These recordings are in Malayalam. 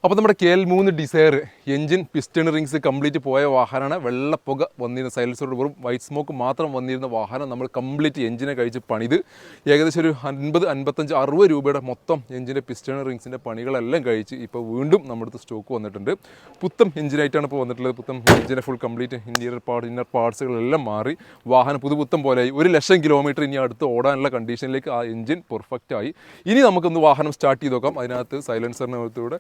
അപ്പോൾ നമ്മുടെ KL3 Dzire engine piston rings complete പോയ വാഹനമാണ്. വെള്ളപ്പുക വന്നിരുന്ന സൈലൻസറോട് വെറും വൈറ്റ് സ്മോക്ക് മാത്രം വന്നിരുന്ന വാഹനം നമ്മൾ കംപ്ലീറ്റ് എഞ്ചിനെ കഴിച്ച് പണിത് ഏകദേശം ഒരു 50, 55, 60 രൂപയുടെ മൊത്തം എഞ്ചിൻ്റെ പിസ്റ്റൺ റിങ്സിൻ്റെ പണികളെല്ലാം കഴിച്ച് ഇപ്പോൾ വീണ്ടും നമ്മുടെ അടുത്ത് സ്റ്റോക്ക് വന്നിട്ടുണ്ട്. പുത്തം എഞ്ചിനായിട്ടാണ് ഇപ്പോൾ വന്നിട്ടുള്ളത്. പുത്തം എഞ്ചിനെ ഫുൾ കംപ്ലീറ്റ് ഇന്നർ പാർട്സുകളെല്ലാം മാറി വാഹനം പുതുപുത്തം പോലെയായി. 1,00,000 കിലോമീറ്റർ ഇനി അടുത്ത് ഓടാനുള്ള കണ്ടീഷനിലേക്ക് ആ എഞ്ചിൻ പെർഫെക്റ്റ് ആയി. ഇനി നമുക്കൊന്ന് വാഹനം സ്റ്റാർട്ട് ചെയ്ത് നോക്കാം. അതിനകത്ത് സൈലൻസറിനകത്തൂടെ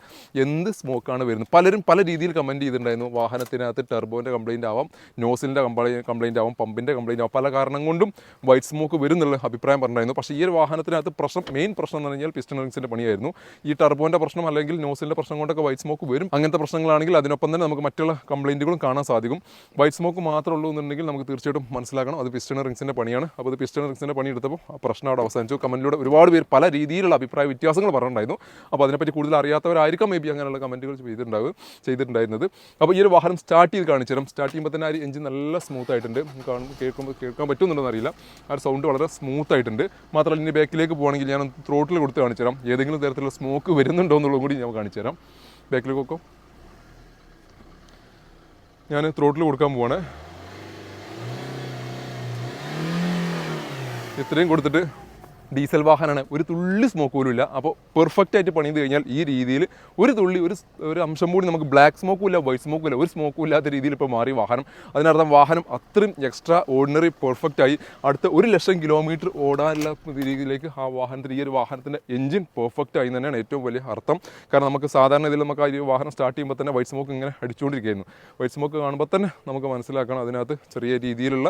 എന്ത് സ്മോക്കാണ് വരുന്നത്. പലരും പല രീതിയിൽ കമൻറ്റ് ചെയ്തിട്ടുണ്ടായിരുന്നു. വാഹനത്തിനകത്ത് ടെർബോൻ്റെ കംപ്ലയിൻ്റ് ആവാം, നോസിലിൻ്റെ കംപ്ലയിൻ്റ് ആവാം, പമ്പിൻ്റെ കംപ്ലയിൻ്റ് ആവാം, പല കാരണം കൊണ്ടും വൈറ്റ് സ്മോക്ക് വരും എന്നുള്ള അഭിപ്രായം പറഞ്ഞിരുന്നു. പക്ഷേ ഈ ഒരു വാഹനത്തിനകത്ത് മെയിൻ പ്രശ്നം എന്ന് പറഞ്ഞാൽ പിസ്റ്റൺ റിങ്സിൻ്റെ പണിയായിരുന്നു. ഈ ടെർബോൻ്റെ പ്രശ്നം അല്ലെങ്കിൽ നോസിലിൻ്റെ പ്രശ്നം കൊണ്ടൊക്കെ വൈറ്റ് സ്മോക്ക് വരും. അങ്ങനത്തെ പ്രശ്നങ്ങളാണെങ്കിൽ അതിനൊപ്പം തന്നെ നമുക്ക് മറ്റുള്ള കംപ്ലയിൻറ്റുകളും കാണാൻ സാധിക്കും. വൈറ്റ് സ്മോക്ക് മാത്രമേ ഉള്ളൂ എന്നുണ്ടെങ്കിൽ നമുക്ക് തീർച്ചയായിട്ടും മനസ്സിലാക്കണം അത് പിസ്റ്റൺ റിങ്സിൻ്റെ പണിയാണ്. അപ്പോൾ അത് പിസ്റ്റൺ റിങ്സിൻ്റെ പണി എടുത്തപ്പോൾ ആ പ്രശ്നം അവിടെ അവസാനിച്ചു. കമൻറ്റിലൂടെ ഒരുപാട് പേര് പല രീതിയിലുള്ള അഭിപ്രായ വ്യത്യാസങ്ങൾ പറഞ്ഞിട്ടുണ്ടായിരുന്നു. അപ്പോൾ അതിനെപ്പറ്റി കൂടുതൽ അറിയാത്തവരായിരിക്കും മേ ബി അങ്ങനെയുള്ള കമൻറ്റുകൾ ചെയ്തിട്ടുണ്ടായിരുന്നത്. അപ്പോൾ ഈ ഒരു വാഹനം സ്റ്റാർട്ട് ചെയ്ത് കാണിച്ചു തരാം. സ്റ്റാർട്ട് ചെയ്യുമ്പോൾ തന്നെ ആ എഞ്ചിൻ നല്ല സ്മൂത്ത് ആയിട്ടുണ്ട്. കേൾക്കാൻ പറ്റുന്നുണ്ടെന്ന് അറിയില്ല. ആ സൗണ്ട് വളരെ സ്മൂത്ത് ആയിട്ടുണ്ട്. മാത്രമല്ല ഇനി ബാക്കിലേക്ക് പോകുകയാണെങ്കിൽ ഞാൻ ത്രോട്ടിൽ കൊടുത്ത് കാണിച്ചു തരാം. ഏതെങ്കിലും തരത്തിലുള്ള സ്മോക്ക് വരുന്നുണ്ടോ എന്നുള്ളത് കൂടി ഞാൻ കാണിച്ചു തരാം. ബാക്കിലേക്ക് നോക്കാം. ഞാൻ ത്രോട്ടിൽ കൊടുക്കാൻ പോവാണ്. ഇത്രയും കൊടുത്തിട്ട് ഡീസൽ വാഹനമാണ്, ഒരു തുള്ളി സ്മോക്ക് പോലും ഇല്ല. അപ്പോൾ പെർഫെക്റ്റ് ആയിട്ട് പണിത് കഴിഞ്ഞാൽ ഈ രീതിയിൽ ഒരു തുള്ളി ഒരു അംശം കൂടി നമുക്ക് ബ്ലാക്ക് സ്മോക്കും ഇല്ല, വൈറ്റ് സ്മോക്കും ഇല്ല, ഒരു സ്മോക്കും ഇല്ലാത്ത രീതിയിൽ ഇപ്പോൾ മാറി വാഹനം. അതിനർത്ഥം വാഹനം അത്രയും എക്സ്ട്രാ ഓർഡിനറി പെർഫെക്റ്റ് ആയി. അടുത്ത 1,00,000 കിലോമീറ്റർ ഓടാനുള്ള രീതിയിലേക്ക് ആ വാഹനത്തിന് ഈ ഒരു വാഹനത്തിൻ്റെ എഞ്ചിൻ പെർഫെക്റ്റ് ആയി തന്നെയാണ് ഏറ്റവും വലിയ അർത്ഥം. കാരണം നമുക്ക് സാധാരണ ഇതിൽ നമുക്ക് ആ ഒരു വാഹനം സ്റ്റാർട്ട് ചെയ്യുമ്പോൾ തന്നെ വൈറ്റ് സ്മോക്ക് ഇങ്ങനെ അടിച്ചുകൊണ്ടിരിക്കുകയായിരുന്നു. വൈറ്റ് സ്മോക്ക് കാണുമ്പോൾ തന്നെ നമുക്ക് മനസ്സിലാക്കണം അതിനകത്ത് ചെറിയ രീതിയിലുള്ള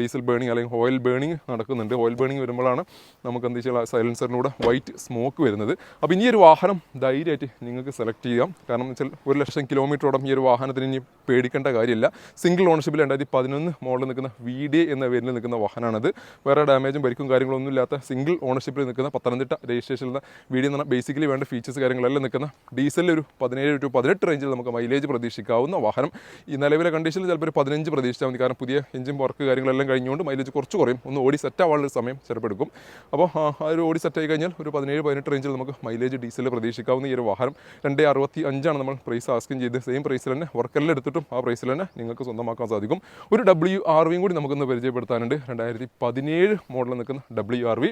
ഡീസൽ ബേണിങ് അല്ലെങ്കിൽ ഓയിൽ ബേണിങ് നടക്കുന്നുണ്ട്. ഓയിൽ ബേണിങ് വരുമ്പോഴാണ് നമുക്ക് എന്താ വെച്ചാൽ സൈലൻസറിനൂടെ വൈറ്റ് സ്മോക്ക് വരുന്നത്. അപ്പോൾ ഇനി ഒരു വാഹനം ധൈര്യമായിട്ട് നിങ്ങൾക്ക് സെലക്ട് ചെയ്യാം. കാരണം വെച്ചാൽ 1,00,000 കിലോമീറ്ററോളം ഈ ഒരു വാഹനത്തിന് ഇനി പേടിക്കേണ്ട കാര്യമില്ല. സിംഗിൾ ഓണർഷിപ്പിൽ 2011 മോഡൽ നിൽക്കുന്ന VDA എന്ന പേരിൽ നിൽക്കുന്ന വാഹനമാണത്. വേറെ ഡാമേജും പരിക്കും കാര്യങ്ങളൊന്നും ഇല്ലാത്ത സിംഗിൾ ഓണർഷിപ്പിൽ നിൽക്കുന്ന പത്തനംതിട്ട രജിസ്ട്രേഷനിൽ VDA എന്ന് പറഞ്ഞാൽ ബേസിക്കലി വേണ്ട ഫീച്ചേഴ്സ് കാര്യങ്ങളെല്ലാം നിൽക്കുന്ന ഡീസലിൽ ഒരു 17 to 18 റേഞ്ചിൽ നമുക്ക് മൈലേജ് പ്രതീക്ഷിക്കാവുന്ന വാഹനം. ഈ നിലവിലെ കണ്ടീഷനിൽ ചിലപ്പോൾ ഒരു 15 പ്രതീക്ഷിച്ചാൽ മതി. കാരണം പുതിയ എഞ്ചിൻ വർക്ക് കാര്യങ്ങളെല്ലാം കഴിഞ്ഞുകൊണ്ട് മൈലേജ് കുറച്ച് കുറയും. ഒന്ന് ഓടി സെറ്റ് ആവാനുള്ള സമയം ചിലപ്പോൾ എടുക്കും. അപ്പോൾ ആ ഒരു ഓടി സെറ്റ് ആയി കഴിഞ്ഞാൽ ഒരു 17-18 റേഞ്ചിൽ നമുക്ക് മൈലേജ് ഡീസൽ പ്രതീക്ഷിക്കാവുന്ന ഈ ഒരു വാഹനം 265 നമ്മൾ പ്രൈസ് ആസ്കിങ് ചെയ്ത് സെയിം പ്രൈസിൽ തന്നെ വർക്കെല്ലാം എടുത്തിട്ടും ആ പ്രൈസിൽ തന്നെ നിങ്ങൾക്ക് സ്വന്തമാക്കാൻ സാധിക്കും. ഒരു WRV കൂടി നമുക്കൊന്ന് പരിചയപ്പെടുത്താനുണ്ട്. 2017 മോഡലിൽ നിൽക്കുന്ന WRV.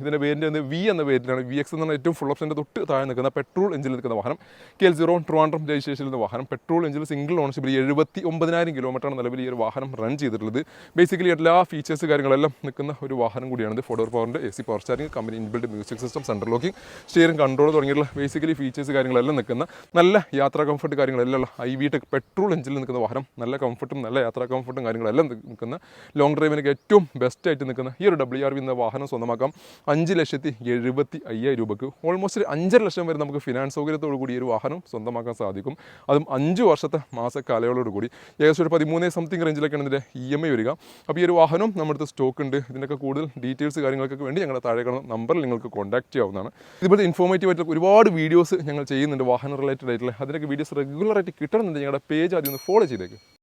ഇതിൻ്റെ പേരിൻ്റെ V എന്ന പേരിലാണ്. VX എന്ന് പറഞ്ഞാൽ ഏറ്റവും ഫുൾ ഓപ്ഷൻ്റെ തൊട്ട് താഴെ നിൽക്കുന്ന പെട്രോൾ എഞ്ചിനിൽ നിൽക്കുന്ന വാഹനം. KL0 ട്രിവാൻഡ്രം രജിസ്ട്രേഷനിൽ നിന്ന് വാഹനം. പെട്രോൾ എഞ്ചിനിൽ സിംഗിൾ ഓണർഷിപ്പിൽ 79,000 കിലോമീറ്ററാണ് നിലവിൽ ഈ ഒരു വാഹനം റൺ ചെയ്തിട്ടുള്ളത്. ബേസിക്കലി എല്ലാ ഫീച്ചേഴ്സ് കാര്യങ്ങളെല്ലാം നിൽക്കുന്ന ഒരു വാഹനം കൂടിയാണിത്. 4 പവറിൻ്റെ AC power steering, company inbuilt music system, central locking, steering control തുടങ്ങിയുള്ള ബേസിക്കലി ഫീച്ചേഴ്സ് കാര്യങ്ങളെല്ലാം നിൽക്കുന്ന നല്ല യാത്രാ കംഫർട്ട് കാര്യങ്ങളെല്ലാം ഉള്ള IVTEC പെട്രോൾ എഞ്ചിനിൽ നിൽക്കുന്ന വാഹനം. നല്ല കംഫർട്ടും നല്ല യാത്രാ കംഫർട്ടും കാര്യങ്ങളെല്ലാം നിൽക്കുന്ന ലോങ് ഡ്രൈവിനൊക്കെ ഏറ്റവും ബെസ്റ്റ് ആയിട്ട് നിൽക്കുന്ന ഈ ഒരു WRV എന്ന വാഹനം സ്വന്തമാക്കാം 5,75,000 രൂപയ്ക്ക്. ഓൾമോസ്റ്റ് 5.5 ലക്ഷം വരെ നമുക്ക് ഫിനാൻസ് സൗകര്യത്തോടു കൂടി ഈ ഒരു വാഹനം സ്വന്തമാക്കാൻ സാധിക്കും. അതും 5 വർഷത്തെ മാസക്കാലയളവോട് കൂടി. ഏകദേശം ഒരു 13 സംതിങ് റേഞ്ചിലൊക്കെയാണ് ഇതിൻ്റെ EMI വരിക. അപ്പോൾ ഈ ഒരു വാഹനം നമ്മുടെ അടുത്ത് സ്റ്റോക്ക് ഉണ്ട്. ഇതിൻ്റെയൊക്കെ കൂടുതൽ ഡീറ്റെയിൽസ് കാര്യങ്ങൾക്കൊക്കെ വേണ്ടി ഞങ്ങളുടെ താഴെ കാണുന്ന നമ്പറിൽ നിങ്ങൾക്ക് കോൺടാക്ട് ചെയ്യാവുന്നതാണ്. ഇതുപോലെ ഇൻഫോർമേറ്റീവ് ആയിട്ടുള്ള ഒരുപാട് വീഡിയോസ് ഞങ്ങൾ ചെയ്യുന്നുണ്ട് വാഹന റിലേറ്റഡ് ആയിട്ടുള്ള. അതിനൊക്കെ വീഡിയോസ് റെഗുലറായിട്ട് കിട്ടണമെന്നുണ്ടെങ്കിൽ ഞങ്ങളുടെ പേജ് ആദ്യം ഒന്ന് ഫോളോ ചെയ്തേക്ക്.